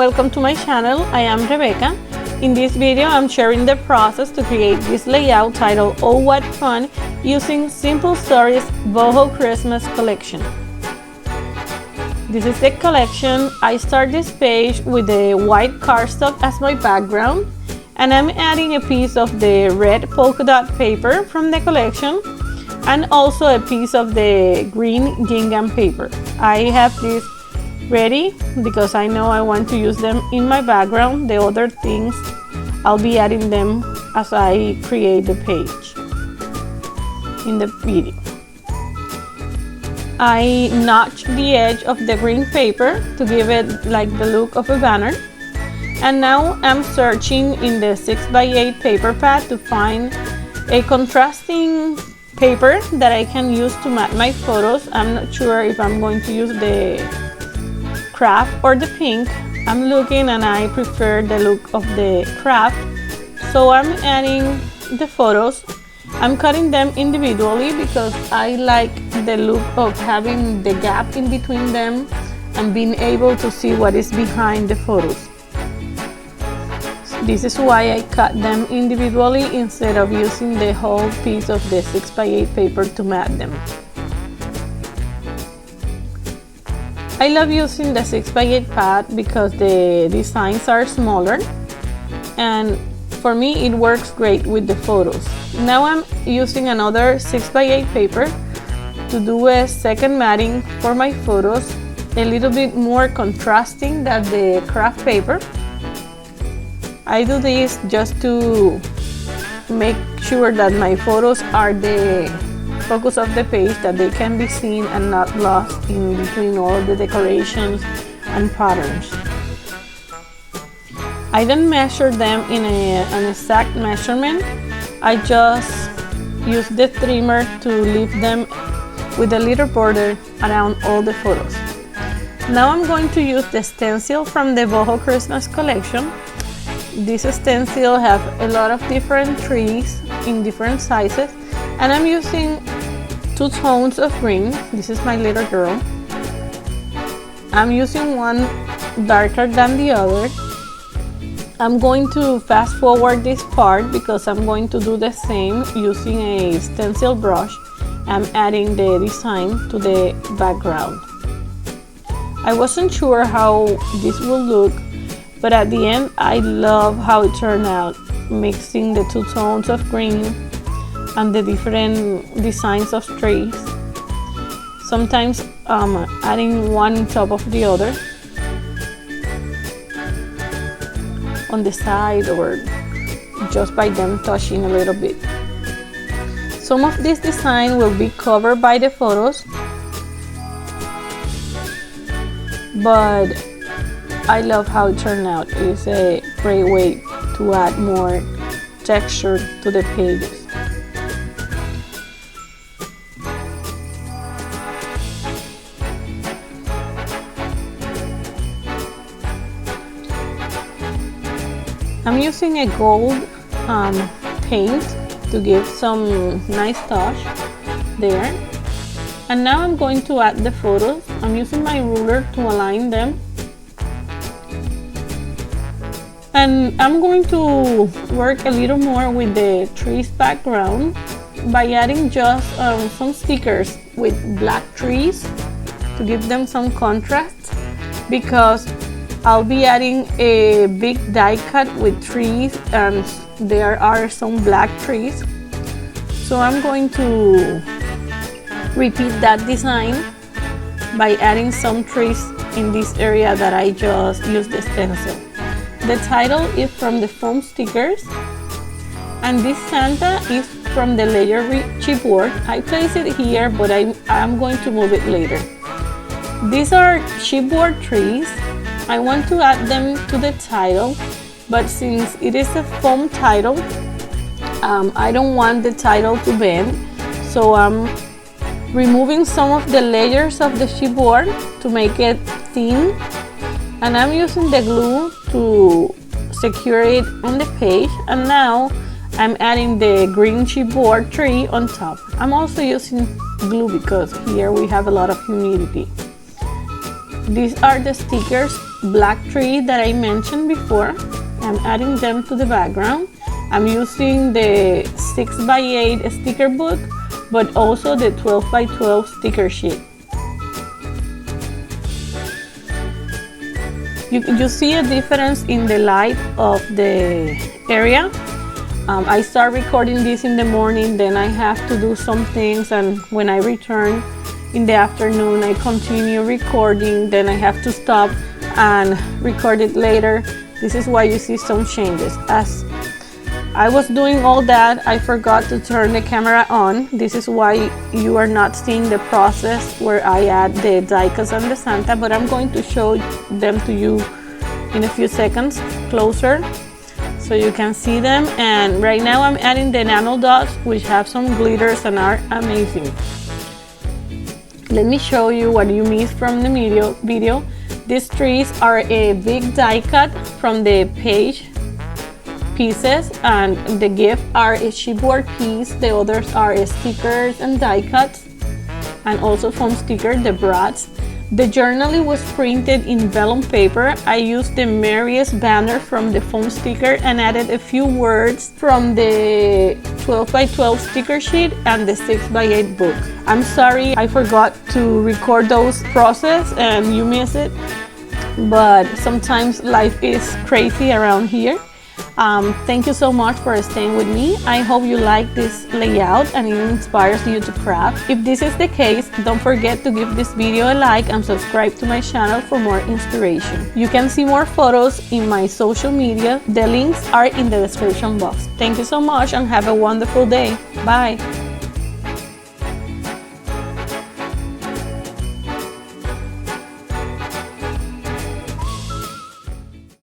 welcome to my channel. I am Rebecca. In this video, I'm sharing the process to create this layout titled Oh What Fun using Simple Stories Boho Christmas collection. This is the collection. I start this page with the white cardstock as my background, and I'm adding a piece of the red polka dot paper from the collection and also a piece of the green gingham paper. I have this ready because I know I want to use them in my background. The other things, I'll be adding them as I create the page in the video. I notched the edge of the green paper to give it like the look of a banner. And now I'm searching in the 6x8 paper pad to find a contrasting paper that I can use to mat my photos. I'm not sure if I'm going to use the craft or the pink. I'm looking and I prefer the look of the craft, so I'm adding the photos. I'm cutting them individually because I like the look of having the gap in between them and being able to see what is behind the photos. This is why I cut them individually instead of using the whole piece of the 6x8 paper to mat them. I love using the 6x8 pad because the designs are smaller, and for me it works great with the photos. Now I'm using another 6x8 paper to do a second matting for my photos, a little bit more contrasting than the craft paper. I do this just to make sure that my photos are the focus of the page, that they can be seen and not lost in between all the decorations and patterns. I don't measure them in an exact measurement. I just use the trimmer to leave them with a little border around all the photos. Now I'm going to use the stencil from the Boho Christmas collection. This stencil have a lot of different trees in different sizes, and I'm using two tones of green. This is my little girl. I'm using one darker than the other. I'm going to fast forward this part because I'm going to do the same using a stencil brush. I'm adding the design to the background. I wasn't sure how this will look, but at the end I love how it turned out, mixing the two tones of green and the different designs of trees. Sometimes adding one on top of the other on the side or just by them touching a little bit. Some of this design will be covered by the photos, but I love how it turned out. It's a great way to add more texture to the pages. I'm using a gold paint to give some nice touch there. And now I'm going to add the photos. I'm using my ruler to align them. And I'm going to work a little more with the trees background by adding just some stickers with black trees to give them some contrast, because I'll be adding a big die cut with trees and there are some black trees. So I'm going to repeat that design by adding some trees in this area that I just used the stencil. The title is from the foam stickers, and this Santa is from the layer chipboard. I place it here, but I'm going to move it later. These are chipboard trees. I want to add them to the title, but since it is a foam title, I don't want the title to bend, so I'm removing some of the layers of the chipboard to make it thin, and I'm using the glue to secure it on the page. And now I'm adding the green chipboard tree on top. I'm also using glue because here we have a lot of humidity. These are the stickers black tree that I mentioned before. I'm adding them to the background. I'm using the 6x8 sticker book, but also the 12x12 sticker sheet. You see a difference in the light of the area. I start recording this in the morning, then I have to do some things, and when I return in the afternoon, I continue recording, then I have to stop and record it later. This is why you see some changes. As I was doing all that, I forgot to turn the camera on. This is why you are not seeing the process where I add the die-cuts and the Santa, but I'm going to show them to you in a few seconds closer so you can see them. And right now I'm adding the enamel dots, which have some glitters and are amazing. Let me show you what you missed from the video. These trees are a big die cut from the page pieces, and the gift are a chipboard piece. The others are stickers and die cuts, and also foam sticker, the brats. The journaling was printed in vellum paper. I used the Merriest banner from the foam sticker and added a few words from the 12x12 sticker sheet and the 6x8 book. I'm sorry I forgot to record those process and you miss it, but sometimes life is crazy around here. Thank you so much for staying with me. I hope you like this layout and it inspires you to craft. If this is the case, don't forget to give this video a like and subscribe to my channel for more inspiration. You can see more photos in my social media. The links are in the description box. Thank you so much and have a wonderful day. Bye.